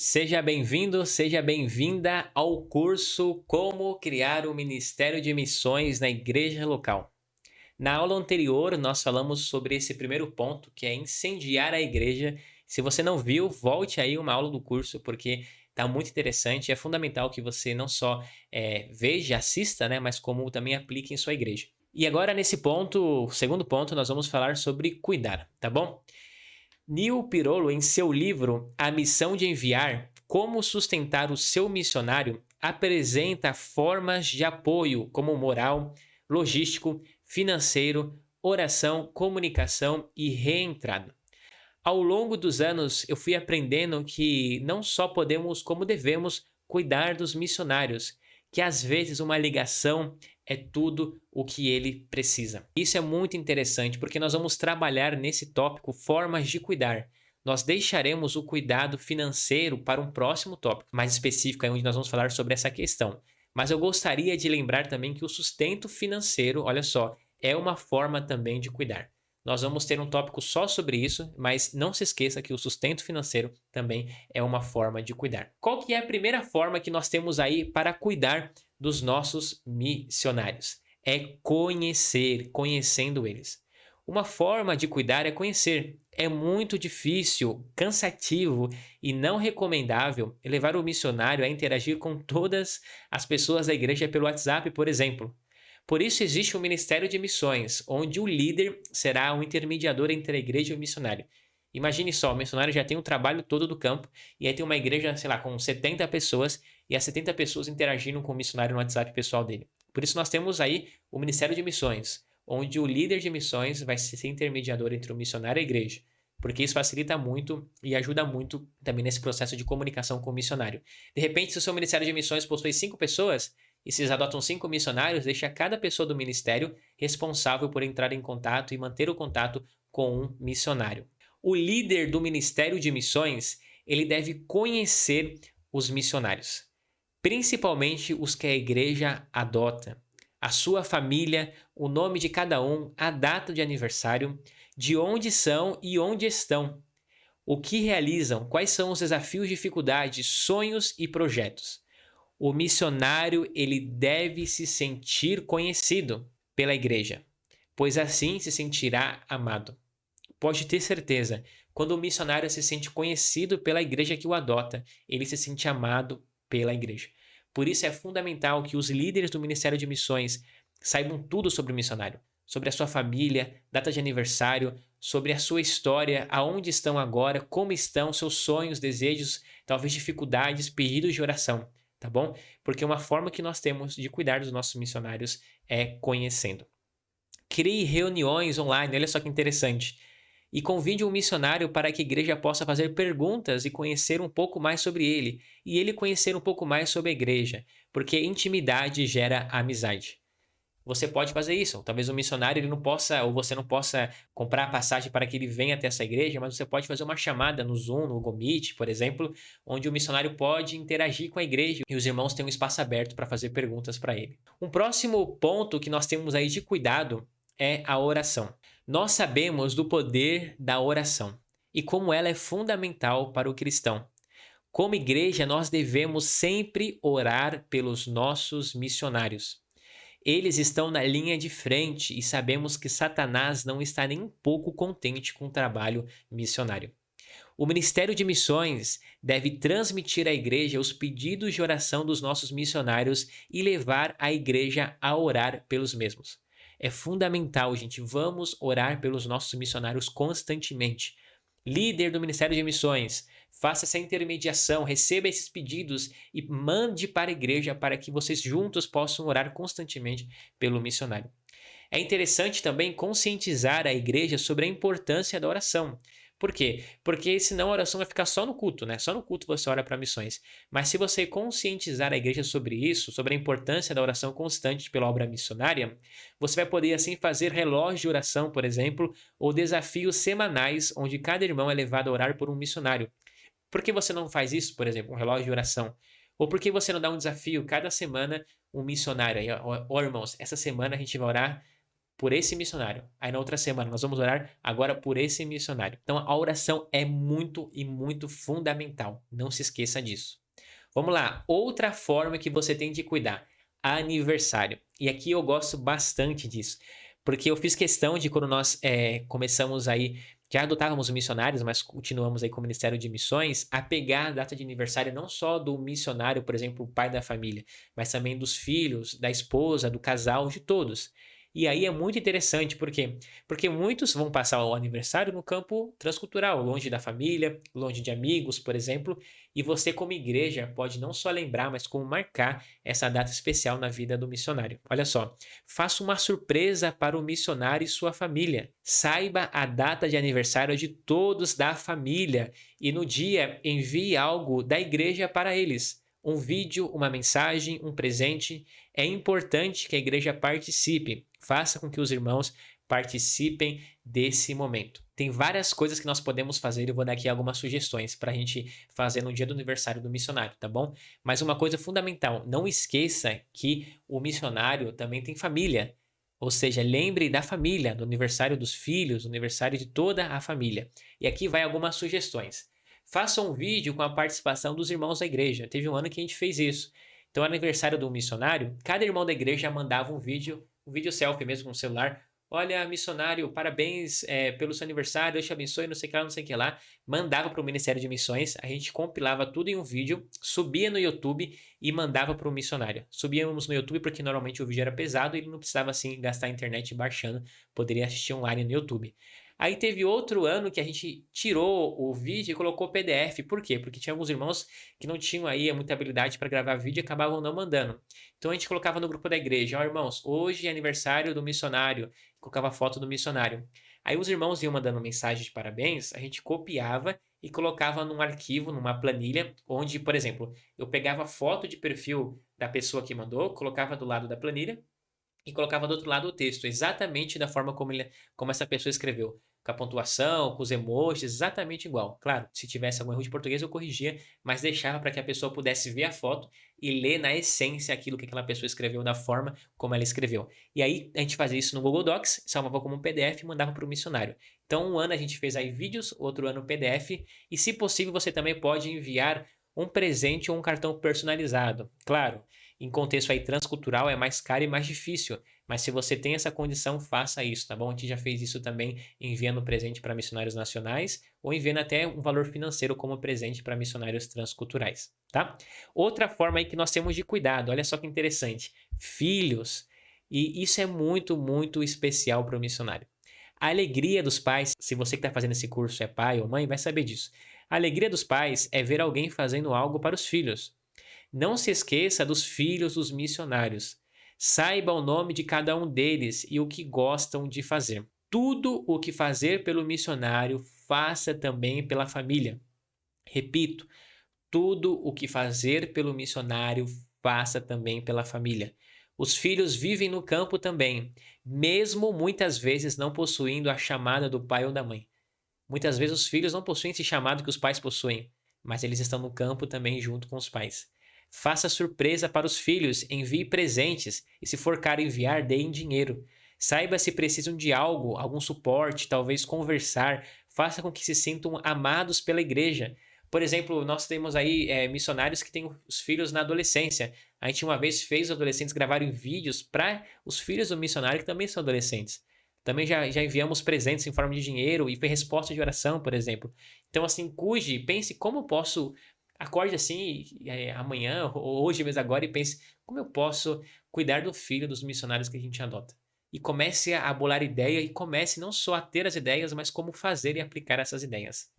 Seja bem-vindo, seja bem-vinda ao curso Como Criar o Ministério de Missões na Igreja Local. Na aula anterior, nós falamos sobre esse primeiro ponto, que é incendiar a igreja. Se você não viu, volte aí uma aula do curso, porque está muito interessante. É fundamental que você não só veja, assista, né, mas como também aplique em sua igreja. E agora, nesse ponto, segundo ponto, nós vamos falar sobre cuidar, tá bom? Neil Pirolo, em seu livro A Missão de Enviar, Como Sustentar o Seu Missionário, apresenta formas de apoio como moral, logístico, financeiro, oração, comunicação e reentrada. Ao longo dos anos, eu fui aprendendo que não só podemos, como devemos, cuidar dos missionários, que às vezes uma ligação é tudo o que ele precisa. Isso é muito interessante, porque nós vamos trabalhar nesse tópico formas de cuidar. Nós deixaremos o cuidado financeiro para um próximo tópico, mais específico, onde nós vamos falar sobre essa questão. Mas eu gostaria de lembrar também que o sustento financeiro, olha só, é uma forma também de cuidar. Nós vamos ter um tópico só sobre isso, mas não se esqueça que o sustento financeiro também é uma forma de cuidar. Qual que é a primeira forma que nós temos aí para cuidar dos nossos missionários? É conhecer, conhecendo eles. Uma forma de cuidar é conhecer. É muito difícil, cansativo e não recomendável levar o missionário a interagir com todas as pessoas da igreja pelo WhatsApp, por exemplo. Por isso existe o Ministério de Missões, onde o líder será um intermediador entre a igreja e o missionário. Imagine só, o missionário já tem o trabalho todo do campo, e aí tem uma igreja, sei lá, com 70 pessoas, e as 70 pessoas interagindo com o missionário no WhatsApp pessoal dele. Por isso nós temos aí o Ministério de Missões, onde o líder de missões vai ser intermediador entre o missionário e a igreja, porque isso facilita muito e ajuda muito também nesse processo de comunicação com o missionário. De repente, se o seu Ministério de Missões possui 5 pessoas, e se eles adotam 5 missionários, deixa cada pessoa do ministério responsável por entrar em contato e manter o contato com um missionário. O líder do Ministério de Missões, ele deve conhecer os missionários, principalmente os que a igreja adota, a sua família, o nome de cada um, a data de aniversário, de onde são e onde estão, o que realizam, quais são os desafios, dificuldades, sonhos e projetos. O missionário, ele deve se sentir conhecido pela igreja, pois assim se sentirá amado. Pode ter certeza, quando o missionário se sente conhecido pela igreja que o adota, ele se sente amado pela igreja. Por isso é fundamental que os líderes do Ministério de Missões saibam tudo sobre o missionário, sobre a sua família, data de aniversário, sobre a sua história, aonde estão agora, como estão, seus sonhos, desejos, talvez dificuldades, pedidos de oração. Tá bom? Porque uma forma que nós temos de cuidar dos nossos missionários é conhecendo. Crie reuniões online, olha só que interessante. E convide um missionário para que a igreja possa fazer perguntas e conhecer um pouco mais sobre ele. E ele conhecer um pouco mais sobre a igreja. Porque intimidade gera amizade. Você pode fazer isso. Talvez o missionário ele não possa, ou você não possa comprar a passagem para que ele venha até essa igreja, mas você pode fazer uma chamada no Zoom, no Google Meet, por exemplo, onde o missionário pode interagir com a igreja e os irmãos têm um espaço aberto para fazer perguntas para ele. Um próximo ponto que nós temos aí de cuidado é a oração. Nós sabemos do poder da oração e como ela é fundamental para o cristão. Como igreja, nós devemos sempre orar pelos nossos missionários. Eles estão na linha de frente e sabemos que Satanás não está nem um pouco contente com o trabalho missionário. O Ministério de Missões deve transmitir à igreja os pedidos de oração dos nossos missionários e levar a igreja a orar pelos mesmos. É fundamental, gente, vamos orar pelos nossos missionários constantemente. Líder do Ministério de Missões, faça essa intermediação, receba esses pedidos e mande para a igreja para que vocês juntos possam orar constantemente pelo missionário. É interessante também conscientizar a igreja sobre a importância da oração. Por quê? Porque senão a oração vai ficar só no culto, né? Só no culto você ora para missões. Mas se você conscientizar a igreja sobre isso, sobre a importância da oração constante pela obra missionária, você vai poder assim fazer relógio de oração, por exemplo, ou desafios semanais onde cada irmão é levado a orar por um missionário. Por que você não faz isso, por exemplo, um relógio de oração? Ou por que você não dá um desafio cada semana um missionário aí? Ó, irmãos, essa semana a gente vai orar por esse missionário. Aí na outra semana nós vamos orar agora por esse missionário. Então a oração é muito e muito fundamental. Não se esqueça disso. Vamos lá, outra forma que você tem de cuidar, aniversário. E aqui eu gosto bastante disso, porque eu fiz questão de quando nós começamos aí, já adotávamos missionários, mas continuamos aí com o Ministério de Missões, a pegar a data de aniversário não só do missionário, por exemplo, o pai da família, mas também dos filhos, da esposa, do casal, de todos. E aí é muito interessante, por quê? Porque muitos vão passar o aniversário no campo transcultural, longe da família, longe de amigos, por exemplo, e você como igreja pode não só lembrar, mas como marcar essa data especial na vida do missionário. Olha só, faça uma surpresa para o missionário e sua família. Saiba a data de aniversário de todos da família e no dia envie algo da igreja para eles. Um vídeo, uma mensagem, um presente. É importante que a igreja participe. Faça com que os irmãos participem desse momento. Tem várias coisas que nós podemos fazer, eu vou dar aqui algumas sugestões para a gente fazer no dia do aniversário do missionário, tá bom? Mas uma coisa fundamental, não esqueça que o missionário também tem família. Ou seja, lembre da família, do aniversário dos filhos, do aniversário de toda a família. E aqui vai algumas sugestões. Faça um vídeo com a participação dos irmãos da igreja. Teve um ano que a gente fez isso. Então, aniversário do missionário, cada irmão da igreja mandava um vídeo selfie mesmo com o celular. Olha, missionário, parabéns pelo seu aniversário, Deus te abençoe, não sei o que lá, não sei o que lá. Mandava para o Ministério de Missões, a gente compilava tudo em um vídeo, subia no YouTube e mandava para o missionário. Subíamos no YouTube porque normalmente o vídeo era pesado e ele não precisava assim gastar a internet baixando, poderia assistir online no YouTube. Aí teve outro ano que a gente tirou o vídeo e colocou PDF. Por quê? Porque tinha alguns irmãos que não tinham aí muita habilidade para gravar vídeo e acabavam não mandando. Então a gente colocava no grupo da igreja, ó irmãos, hoje é aniversário do missionário. Colocava a foto do missionário. Aí os irmãos iam mandando mensagem de parabéns, a gente copiava e colocava num arquivo, numa planilha, onde, por exemplo, eu pegava a foto de perfil da pessoa que mandou, colocava do lado da planilha e colocava do outro lado o texto, exatamente da forma como essa pessoa escreveu. Com a pontuação, com os emojis, exatamente igual. Claro, se tivesse algum erro de português eu corrigia, mas deixava para que a pessoa pudesse ver a foto e ler na essência aquilo que aquela pessoa escreveu da forma como ela escreveu. E aí a gente fazia isso no Google Docs, salvava como um PDF e mandava para o missionário. Então um ano a gente fez aí vídeos, outro ano PDF, e se possível você também pode enviar um presente ou um cartão personalizado. Claro, em contexto aí transcultural é mais caro e mais difícil, mas se você tem essa condição, faça isso, tá bom? A gente já fez isso também enviando presente para missionários nacionais ou enviando até um valor financeiro como presente para missionários transculturais, tá? Outra forma aí que nós temos de cuidado, olha só que interessante, filhos, e isso é muito, muito especial para o missionário. A alegria dos pais, se você que está fazendo esse curso é pai ou mãe, vai saber disso. A alegria dos pais é ver alguém fazendo algo para os filhos. Não se esqueça dos filhos dos missionários. Saiba o nome de cada um deles e o que gostam de fazer. Tudo o que fazer pelo missionário, faça também pela família. Repito, tudo o que fazer pelo missionário, faça também pela família. Os filhos vivem no campo também, mesmo muitas vezes não possuindo a chamada do pai ou da mãe. Muitas vezes os filhos não possuem esse chamado que os pais possuem, mas eles estão no campo também junto com os pais. Faça surpresa para os filhos, envie presentes e, se for caro enviar, deem dinheiro. Saiba se precisam de algo, algum suporte, talvez conversar. Faça com que se sintam amados pela igreja. Por exemplo, nós temos aí missionários que têm os filhos na adolescência. A gente uma vez fez os adolescentes gravarem vídeos para os filhos do missionário que também são adolescentes. Também já enviamos presentes em forma de dinheiro e foi resposta de oração, por exemplo. Então, assim, cuide, pense como posso. Acorde assim amanhã ou hoje mesmo agora e pense como eu posso cuidar do filho dos missionários que a gente adota. E comece a bolar ideia e comece não só a ter as ideias, mas como fazer e aplicar essas ideias.